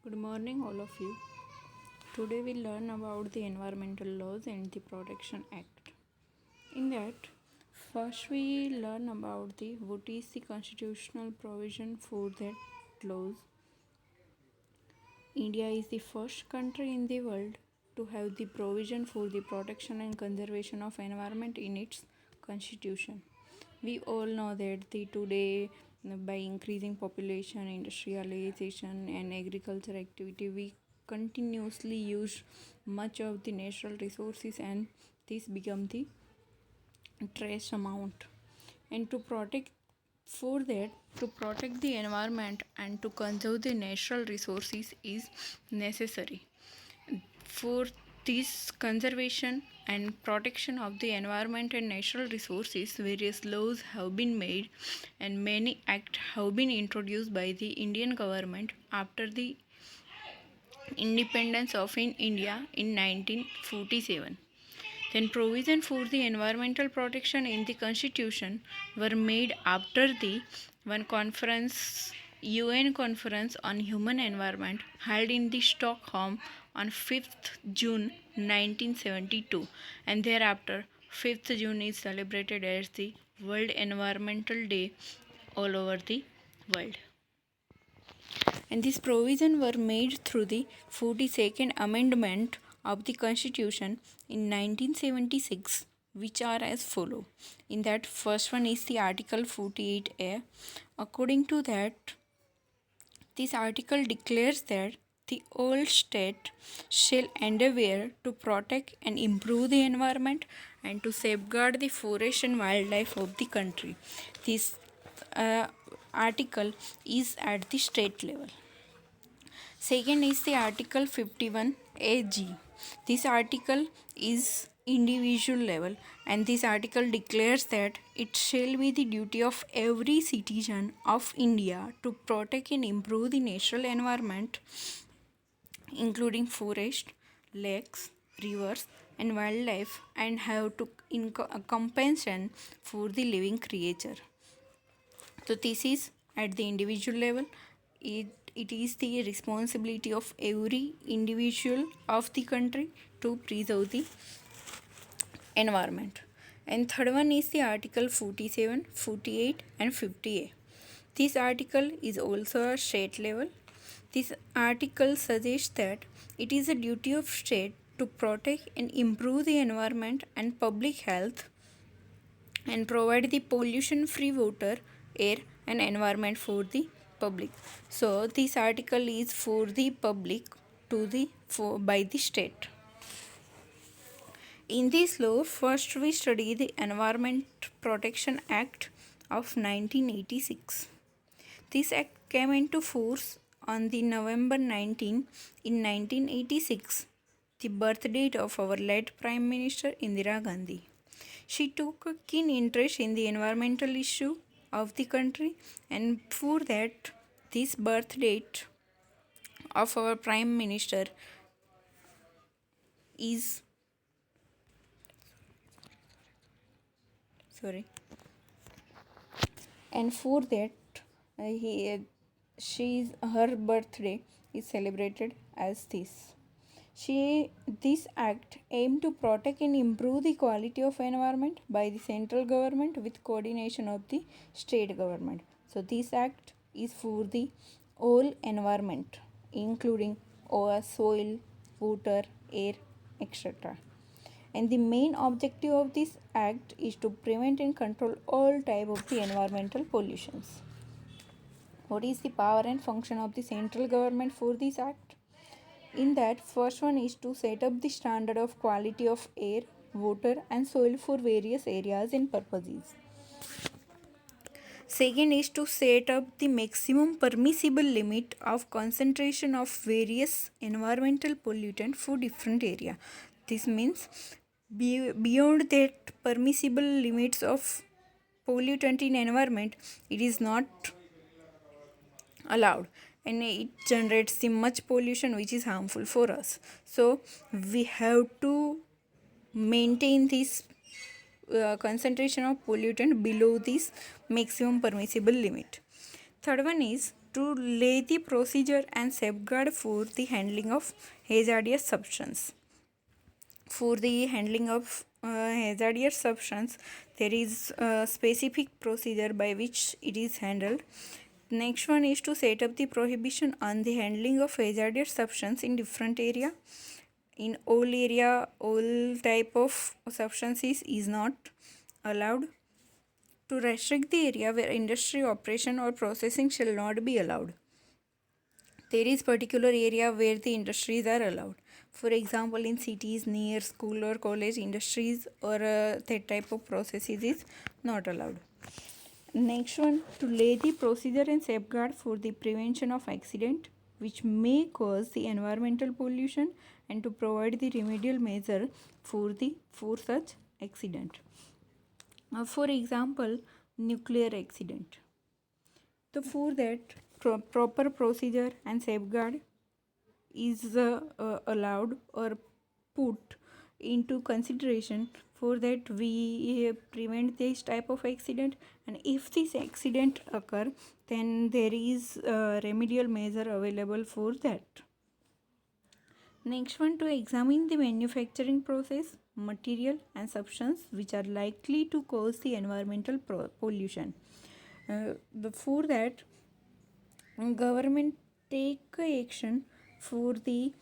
Good morning, all of you. Today we learn about the environmental laws and the Protection Act. In that, first we learn about what is the constitutional provision for that laws. India is the first country in the world to have the provision for the protection and conservation of environment in its constitution. We all know that today by increasing population, industrialization and agriculture activity, we continuously use much of the natural resources, and this become the trace amount. And to protect the environment and to conserve the natural resources is necessary. For this conservation and protection of the environment and natural resources, various laws have been made and many acts have been introduced by the Indian government after the independence of India in 1947. Then provision for the environmental protection in the constitution were made after the one conference UN conference on human environment held in the Stockholm on 5th June 1972, and thereafter 5th June is celebrated as the World Environmental Day all over the world. And these provisions were made through the 42nd Amendment of the Constitution in 1976, which are as follow. In that, first one is the Article 48A. According to that, this article declares that the whole state shall endeavour to protect and improve the environment and to safeguard the forest and wildlife of the country. This article is at the state level. Second is the Article 51 AG. This article is individual level, and this article declares that it shall be the duty of every citizen of India to protect and improve the natural environment, including forest, lakes, rivers, and wildlife, and have to compensation for the living creature. So this is at the individual level. It is the responsibility of every individual of the country to preserve the environment. And third one is the Article 47, 48 and 50A. This article is also a state level. This article suggests that it is a duty of state to protect and improve the environment and public health and provide the pollution free water, air and environment for the public. So this article is for the public by the state. In this law, first we study the Environment Protection Act of 1986. This act came into force on the November 19 in 1986, the birth date of our late Prime Minister Indira Gandhi. She took a keen interest in the environmental issue of the country, and for that, this birth date of our Prime Minister is and for that her birthday is celebrated as this. This act aimed to protect and improve the quality of environment by the central government with coordination of the state government. So this act is for the whole environment, including soil, water, air, etc. And the main objective of this act is to prevent and control all type of the environmental pollutions. What is the power and function of the central government for this act? In that, first one is to set up the standard of quality of air, water and soil for various areas and purposes. Second is to set up the maximum permissible limit of concentration of various environmental pollutant for different area. This means beyond that permissible limits of pollutant in environment, it is not allowed, and it generates the much pollution which is harmful for us. So we have to maintain this concentration of pollutant below this maximum permissible limit. Third one is to lay the procedure and safeguard for the handling of hazardous substance. For the handling of hazardous substance, there is a specific procedure by which it is handled. Next one is to set up the prohibition on the handling of hazardous substance in different area. In all area, all type of substances is not allowed. To restrict the area where industry operation or processing shall not be allowed. There is particular area where the industries are allowed. For example, in cities near school or college, industries or that type of processes is not allowed. Next one, to lay the procedure and safeguard for the prevention of accident which may cause the environmental pollution and to provide the remedial measure for such accident. For example, nuclear accident. So for that, proper procedure and safeguard is allowed or put into consideration. For that, we prevent this type of accident, and if this accident occur, then there is a remedial measure available for that. Next one, to examine the manufacturing process, material and substance which are likely to cause the environmental pollution. For that, government take action for the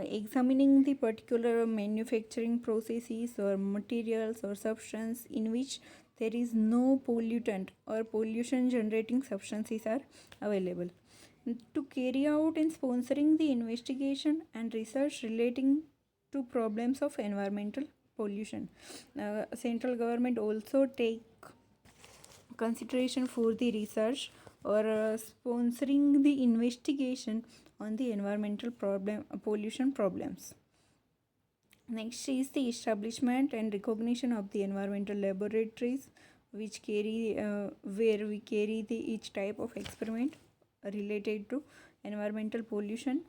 examining the particular manufacturing processes or materials or substance in which there is no pollutant or pollution generating substances are available. To carry out and sponsoring the investigation and research relating to problems of environmental pollution. Central government also take consideration for the research or sponsoring the investigation on the environmental pollution problems. Next is the establishment and recognition of the environmental laboratories which carry where we carry the each type of experiment related to environmental pollution.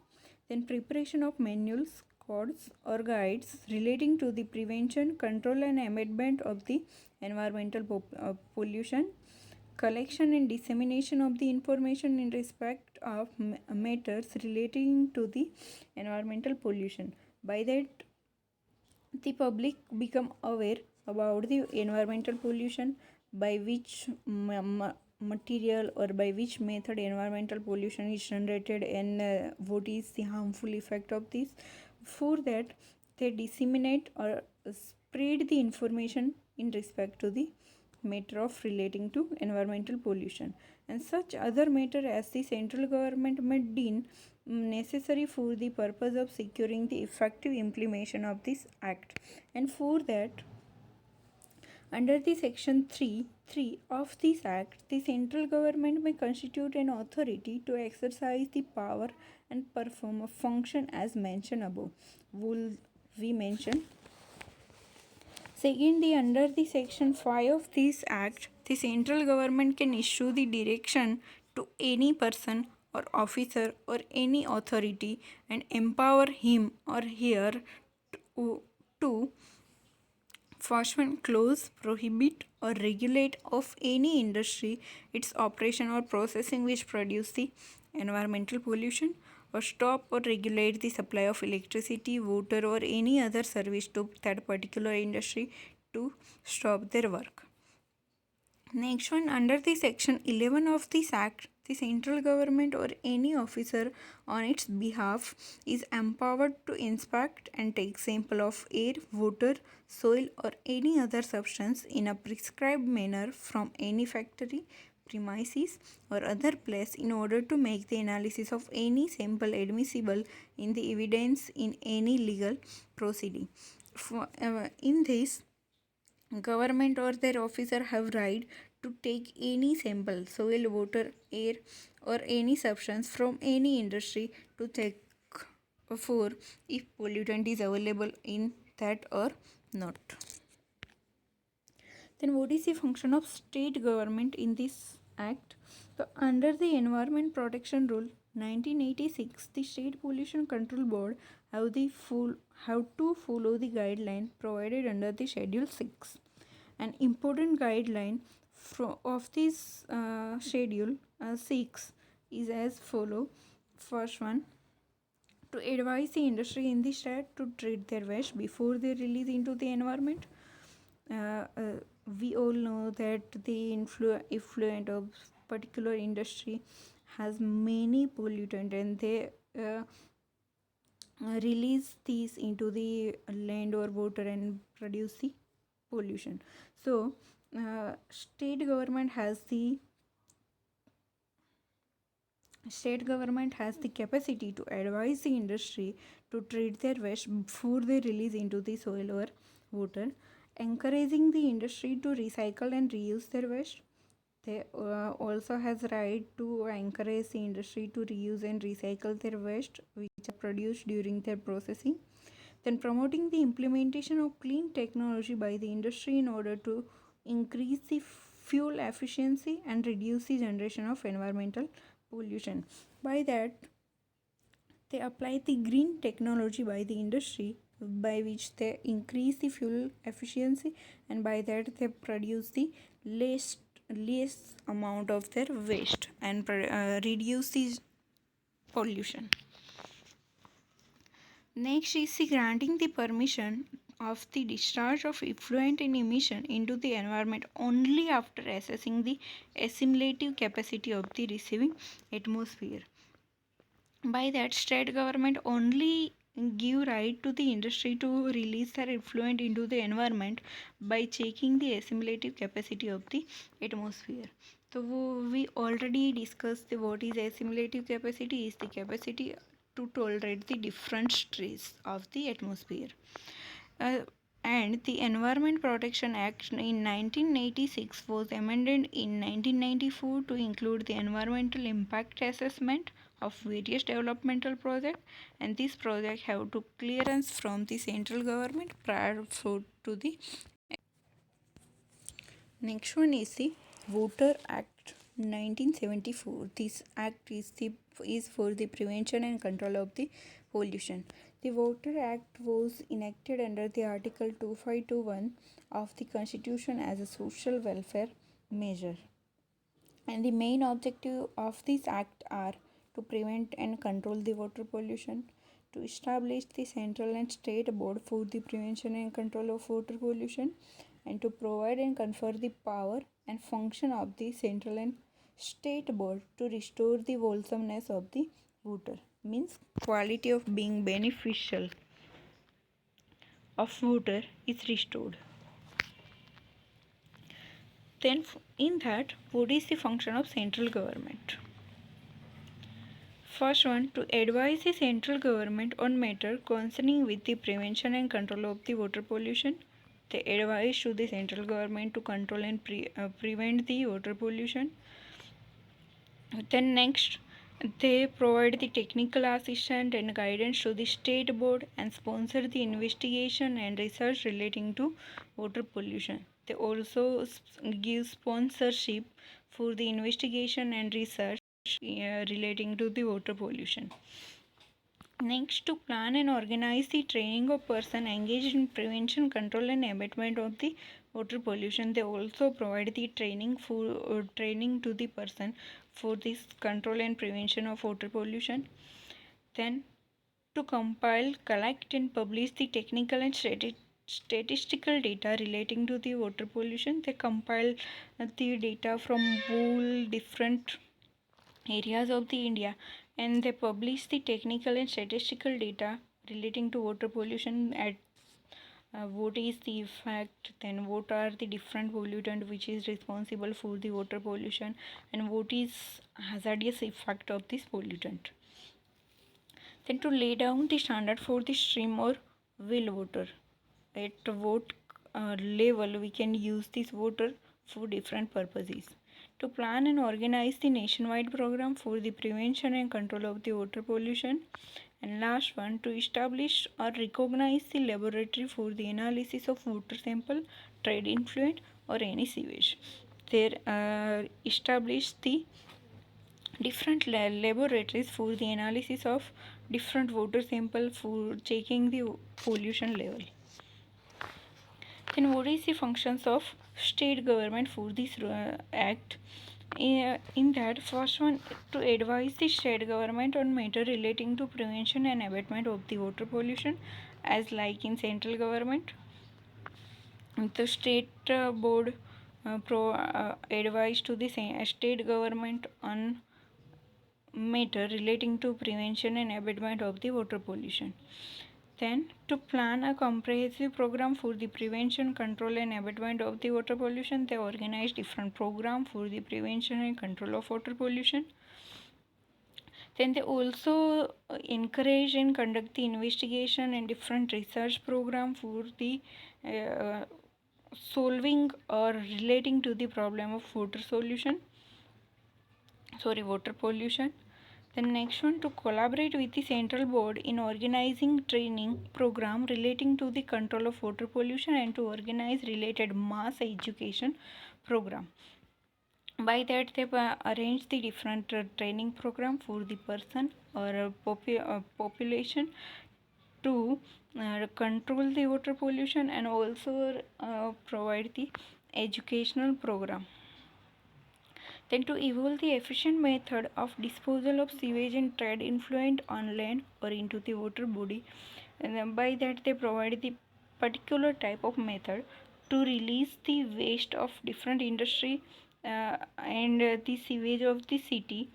Then preparation of manuals, codes or guides relating to the prevention, control and amendment of the environmental pollution. Collection and dissemination of the information in respect of matters relating to the environmental pollution. By that, the public become aware about the environmental pollution, by which material or by which method environmental pollution is generated, and what is the harmful effect of this. For that, they disseminate or spread the information in respect to the matter of relating to environmental pollution, and such other matter as the central government may deem necessary for the purpose of securing the effective implementation of this act. And for that, under the section 3 of this act, the central government may constitute an authority to exercise the power and perform a function as mentioned above. Will we mention? Secondly, under the section 5 of this act, the central government can issue the direction to any person or officer or any authority and empower him or her to forbid, close, prohibit or regulate of any industry its operation or processing which produce the environmental pollution, or stop or regulate the supply of electricity, water or any other service to that particular industry to stop their work. Next one, under the section 11 of this act, the central government or any officer on its behalf is empowered to inspect and take sample of air, water, soil or any other substance in a prescribed manner from any factory, premises or other place in order to make the analysis of any sample admissible in the evidence in any legal proceeding. In this, government or their officer have right to take any sample, soil, water, air or any substance from any industry to check for if pollutant is available in that or not. Then what is the function of state government in this act? So under the Environment Protection Rule 1986, the State Pollution Control Board have to follow the guideline provided under the Schedule 6. An important guideline of this Schedule 6 is as follow. First one, to advise the industry in the state to treat their waste before they release into the environment. uh, uh, we all know that the effluent of particular industry has many pollutant, and they release these into the land or water and produce the pollution. So state government has the capacity to advise the industry to treat their waste before they release into the soil or water, encouraging the industry to recycle and reuse their waste. They also has right to encourage the industry to reuse and recycle their waste which are produced during their processing. Then promoting the implementation of clean technology by the industry in order to increase the fuel efficiency and reduce the generation of environmental pollution. By that, they apply the green technology by the industry, by which they increase the fuel efficiency, and by that they produce the least amount of their waste and reduce the pollution. Next is the granting the permission of the discharge of effluent and emission into the environment only after assessing the assimilative capacity of the receiving atmosphere. By that, state government only give right to the industry to release their effluent into the environment by checking the assimilative capacity of the atmosphere. So we already discussed what is assimilative capacity. Is the capacity to tolerate the different stress of the atmosphere. Uh, and the Environment Protection Act in 1986 was amended in 1994 to include the environmental impact assessment of various developmental projects, and these projects have to clearance from the central government prior to the. Next one is the Water Act 1974. This act is for the prevention and control of the pollution. The Water Act was enacted under the Article 2521 of the Constitution as a social welfare measure. And the main objective of this act are to prevent and control the water pollution, to establish the central and state board for the prevention and control of water pollution, and to provide and confer the power and function of the central and state board to restore the wholesomeness of the water, means quality of being beneficial of water is restored. Then in that, what is the function of central government? First one, to advise the central government on matter concerning with the prevention and control of the water pollution. They advise to the central government to control and prevent the water pollution. Then next, they provide the technical assistance and guidance to the state board and sponsor the investigation and research relating to water pollution. They also give sponsorship for the investigation and research relating to the water pollution. Next, to plan and organize the training of person engaged in prevention, control, and abatement of the water pollution. They also provide the training to the person for this control and prevention of water pollution. Then, to compile, collect, and publish the technical and statistical data relating to the water pollution. They compile the data from all different areas of the India, and they publish the technical and statistical data relating to water pollution at what is the effect, then what are the different pollutant which is responsible for the water pollution, and what is hazardous effect of this pollutant. Then to lay down the standard for the stream or well water, at what level we can use this water for different purposes. To plan and organize the nationwide program for the prevention and control of the water pollution. And last one, to establish or recognize the laboratory for the analysis of water sample, trade influent, or any sewage. They establish the different laboratories for the analysis of different water sample for checking the pollution level. Then what is the functions of state government for this act? In that first one, to advise the state government on matter relating to prevention and abatement of the water pollution, as like in central government, the state board advice to the state government on matter relating to prevention and abatement of the water pollution. Then, to plan a comprehensive program for the prevention, control, and abatement of the water pollution, they organize different programs for the prevention and control of water pollution. Then, they also encourage and conduct the investigation and different research program for the uh, solving or relating to the problem of water pollution. The next one, to collaborate with the central board in organizing training program relating to the control of water pollution and to organize related mass education program. By that, they arrange the different training program for the person or population to control the water pollution and also provide the educational program. Then, to evolve the efficient method of disposal of sewage and trade influent on land or into the water body, and then by that they provide the particular type of method to release the waste of different industry and the sewage of the city.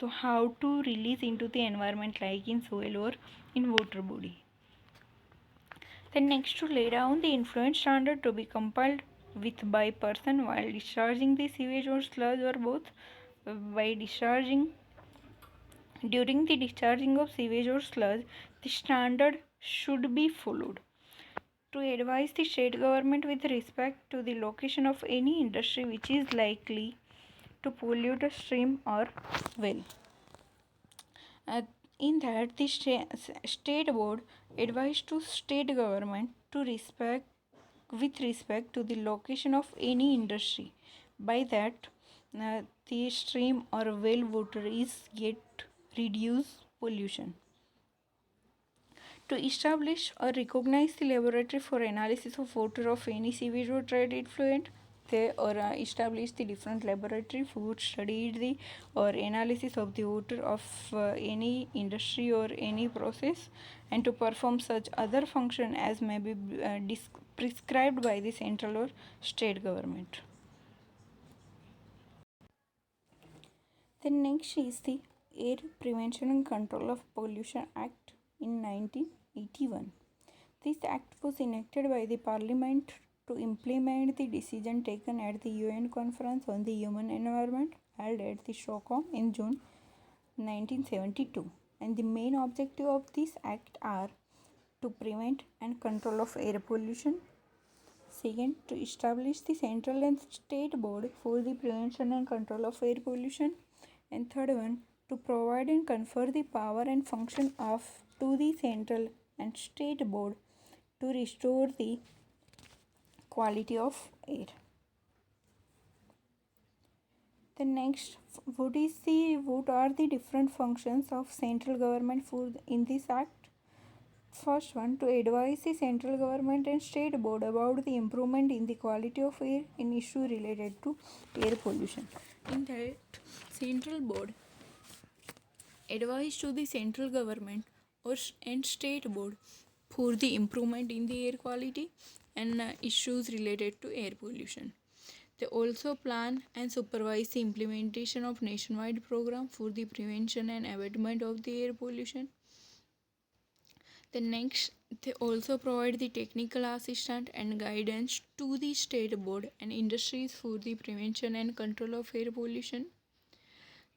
So how to release into the environment like in soil or in water body. Then next, to lay down the influent standard to be compiled with by person while discharging the sewage or sludge or both. By discharging During the discharging of sewage or sludge, the standard should be followed. To advise the state government with respect to the location of any industry which is likely to pollute a stream or well. Uh, in that, the state board advised to state government to respect with respect to the location of any industry. By that, the stream or well water is get reduce pollution. To establish or recognize the laboratory for analysis of water of any sewage or trade effluent, they or establish the different laboratory for study the or analysis of the water of any industry or any process, and to perform such other function as may be prescribed by the central or state government. Then next is the Air Prevention and Control of Pollution Act in 1981. This act was enacted by the Parliament to implement the decision taken at the UN Conference on the Human Environment held at the Stockholm in June 1972. And the main objective of this act are to prevent and control of air pollution. Second, to establish the central and state board for the prevention and control of air pollution. And third one, to provide and confer the power and function of to the central and state board to restore the quality of air. The next, what are the different functions of central government for in this act? First one, to advise the central government and state board about the improvement in the quality of air in issue related to air pollution. In that, central board advise to the central government or and state board for the improvement in the air quality and issues related to air pollution. They also plan and supervise the implementation of nationwide program for the prevention and abatement of the air pollution. The next, they also provide the technical assistance and guidance to the state board and industries for the prevention and control of air pollution.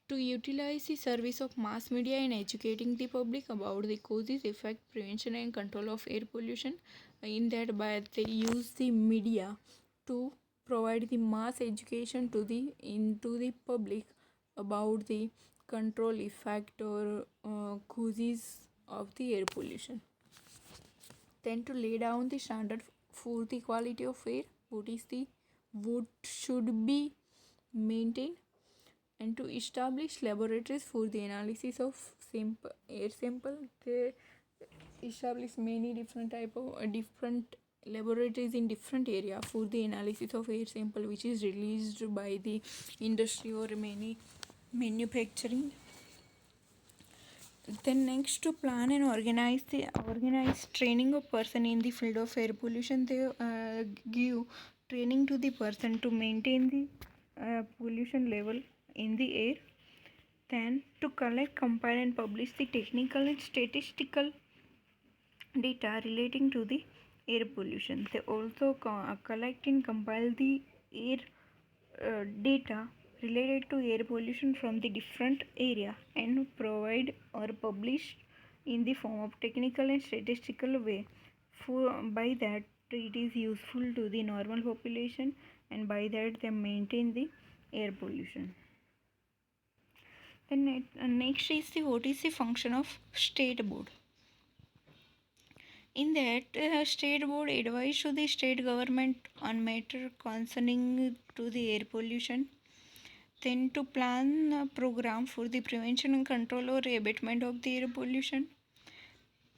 To utilize the service of mass media in educating the public about the causes, effect, prevention and control of air pollution. In that, by they use the media to provide the mass education to the public about the control effect or causes of the air pollution. Then, to lay down the standard for the quality of air, what should be maintained, and to establish laboratories for the analysis of air sample. They establish many different type of different laboratories in different area for the analysis of air sample which is released by the industry or many manufacturing. Then next, to plan and organize training of person in the field of air pollution, they give training to the person to maintain the pollution level in the air. Then to collect, compile and publish the technical and statistical data relating to the air pollution. They also collect and compile the air data related to air pollution from the different area and provide or publish in the form of technical and statistical way. For by that it is useful to the normal population, and by that they maintain the air pollution. Then next is the what is the function of state board. In that, state board advise to the state government on matter concerning to the air pollution. Then to plan a program for the prevention and control or abatement of the air pollution.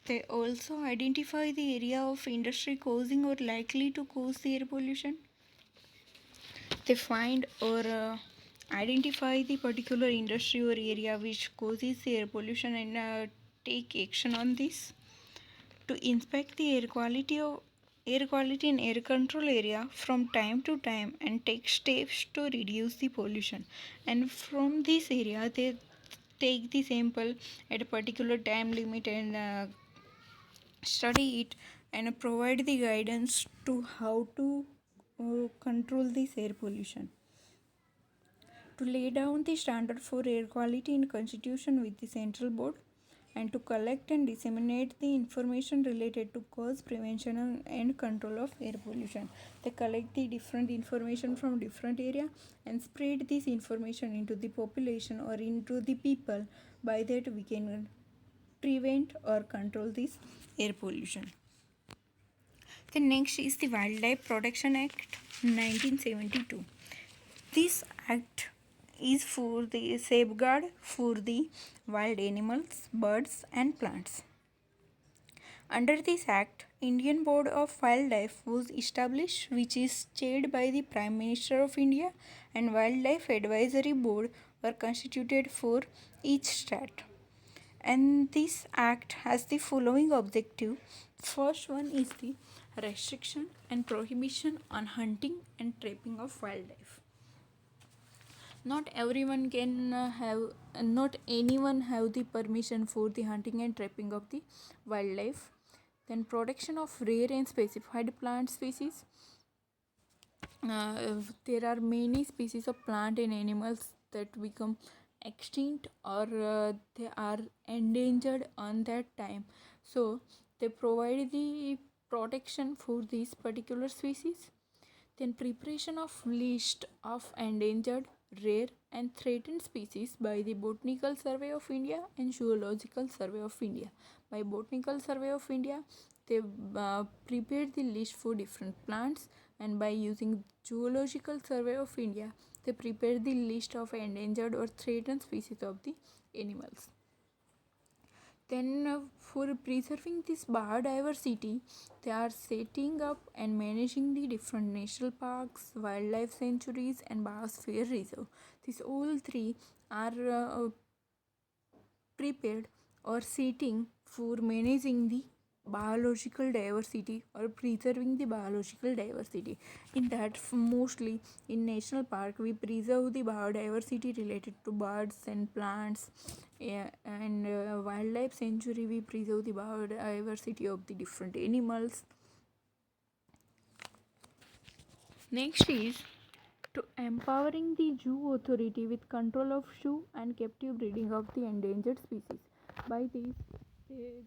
They also identify the area of industry causing or likely to cause the air pollution. They find or identify the particular industry or area which causes the air pollution and take action on this. To inspect the air quality in air control area from time to time and take steps to reduce the pollution, and from this area they take the sample at a particular time limit and study it and provide the guidance to how to control this air pollution. To lay down the standard for air quality in constitution with the central board, and to collect and disseminate the information related to cause, prevention and control of air pollution. They collect the different information from different area and spread this information into the population or into the people. By that we can prevent or control this air pollution. The next is the Wildlife Protection Act 1972. This act is for the safeguard for the wild animals, birds and plants. Under this act, Indian Board of Wildlife was established, which is chaired by the Prime Minister of India, and Wildlife Advisory Board were constituted for each state. And this act has the following objective. First one is the restriction and prohibition on hunting and trapping of wildlife. Not everyone can not anyone have the permission for the hunting and trapping of the wildlife. Then protection of rare and specified plant species. There are many species of plant and animals that become extinct or they are endangered on that time, so they provide the protection for these particular species. Then preparation of list of endangered, rare and threatened species by the Botanical Survey of India and Zoological Survey of India. By Botanical Survey of India, they prepared the list for different plants, and by using Zoological Survey of India, they prepared the list of endangered or threatened species of the animals. Then for preserving this biodiversity, they are setting up and managing the different national parks, wildlife sanctuaries and biosphere reserve. These all three are prepared or setting for managing the biological diversity or preserving the biological diversity. In that, mostly in national park we preserve the biodiversity related to birds and plants, and wildlife sanctuary we preserve the biodiversity of the different animals. Next is to empowering the zoo authority with control of zoo and captive breeding of the endangered species. By this, they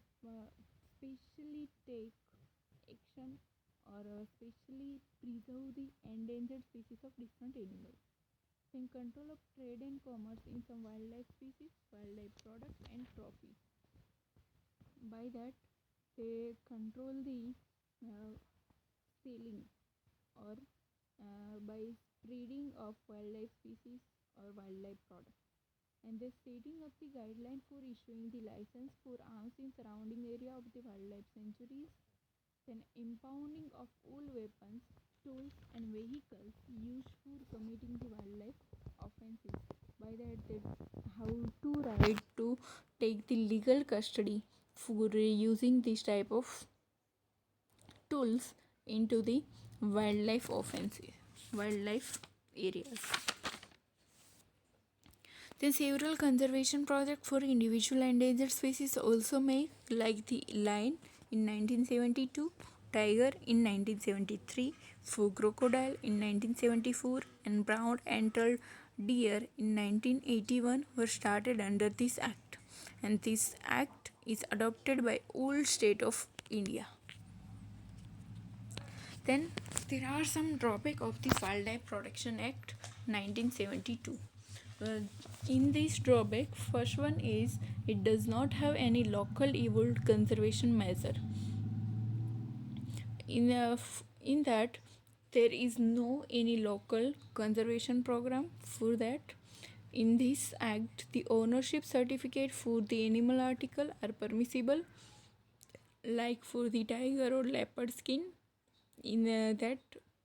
specially take action or specially preserve the endangered species of different animals. Then control of trade and commerce in some wildlife species, wildlife products and trophies. By that, they control the selling or by breeding of wildlife species or wildlife products, and the setting up the guideline for issuing the license for arms in surrounding area of the wildlife sanctuaries. Then impounding of all weapons, tools and vehicles used for committing the wildlife offences. By that they have to right to take the legal custody for using this type of tools into the wildlife offenses, wildlife areas. Then several conservation projects for individual endangered species also made, like the lion in 1972, tiger in 1973, for crocodile in 1974, and brown-antlered deer in 1981 were started under this act. And this act is adopted by all states of India. Then there are some drawbacks of the Wildlife Protection Act 1972. In this drawback, first one is it does not have any local evolved conservation measure. In that there is no any local conservation program for that. In this act, the ownership certificate for the animal article are permissible, like for the tiger or leopard skin. In that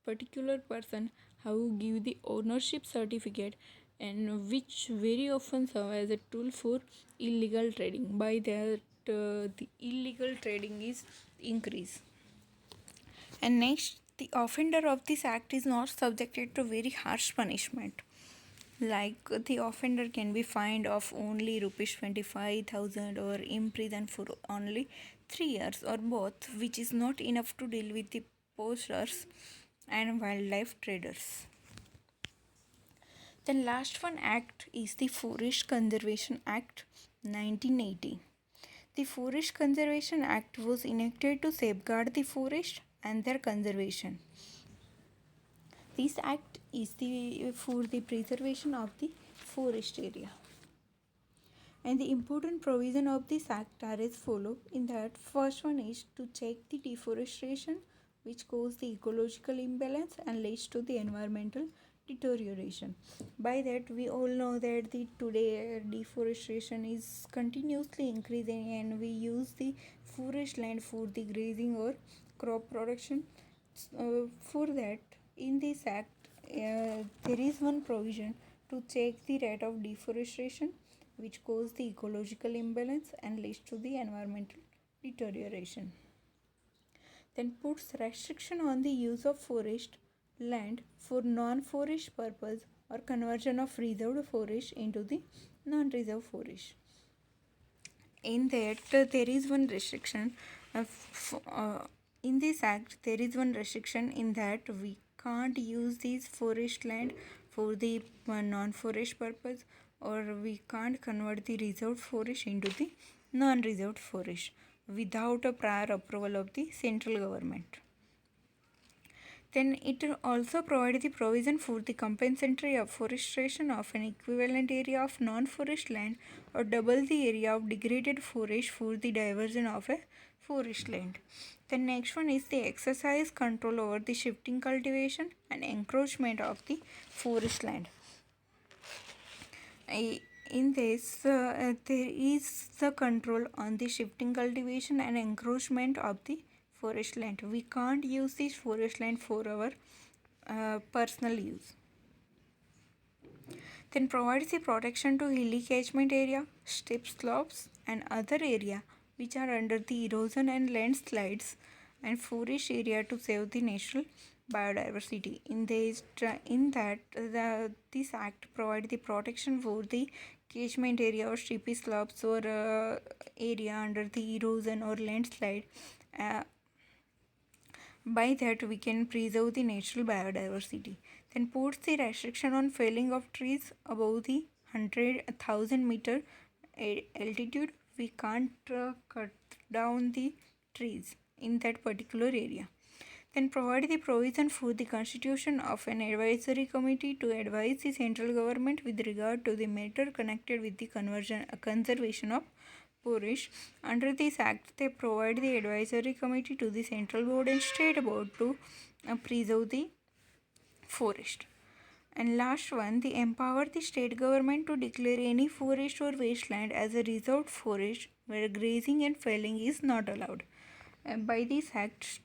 particular person how give the ownership certificate, and which very often serve as a tool for illegal trading. By that the illegal trading is increased. And next, the offender of this act is not subjected to very harsh punishment, like the offender can be fined of only rupees 25,000 or imprisoned for only 3 years or both, which is not enough to deal with the poachers and wildlife traders. The last one act is the Forest Conservation Act 1980. The Forest Conservation Act was enacted to safeguard the forest and their conservation. This act is for the preservation of the forest area. And the important provision of this act are as follow. In that, first one is to check the deforestation, which causes the ecological imbalance and leads to the environmental deterioration. By that, we all know that the today deforestation is continuously increasing, and we use the forest land for the grazing or crop production. For that, in this act, there is one provision to check the rate of deforestation, which causes the ecological imbalance and leads to the environmental deterioration. Then puts restriction on the use of forest land for non-forest purpose or conversion of reserved forest into the non-reserved forest. In that, there is one restriction in this act. There is one restriction in that we can't use this forest land for the non-forest purpose, or we can't convert the reserved forest into the non-reserved forest without a prior approval of the central government. Then it also provides the provision for the compensatory afforestation of an equivalent area of non-forest land or double the area of degraded forest for the diversion of a forest land. The next one is the exercise control over the shifting cultivation and encroachment of the forest land. In this, there is the control on the shifting cultivation and encroachment of the forest land. We can't use this forest land for our personal use. Then provides the protection to hilly catchment area, steep slopes and other area which are under the erosion and landslides, and forest area to save the natural biodiversity. This act provides the protection for the catchment area or steep slopes or area under the erosion or landslide. By that we can preserve the natural biodiversity. Then puts the restriction on felling of trees above the 100,000 meter altitude. We can't cut down the trees in that particular area. Then provide the provision for the constitution of an advisory committee to advise the central government with regard to the matter connected with the conservation of forest. Under this act, they provide the advisory committee to the central board and state board to preserve the forest. And last one, they empower the state government to declare any forest or wasteland as a reserved forest where grazing and felling is not allowed. And by this act,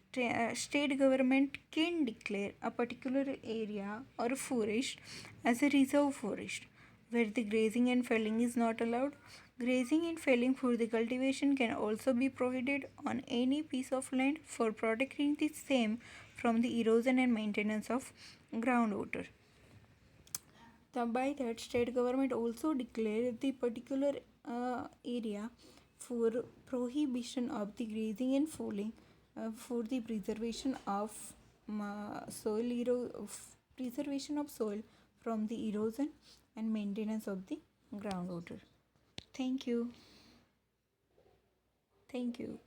state government can declare a particular area or forest as a reserve forest where the grazing and felling is not allowed. Grazing and felling for the cultivation can also be prohibited on any piece of land for protecting the same from the erosion and maintenance of groundwater. By that, state government also declared the particular area for prohibition of the grazing and fouling for the preservation of preservation of soil from the erosion and maintenance of the groundwater. Thank you. Thank you.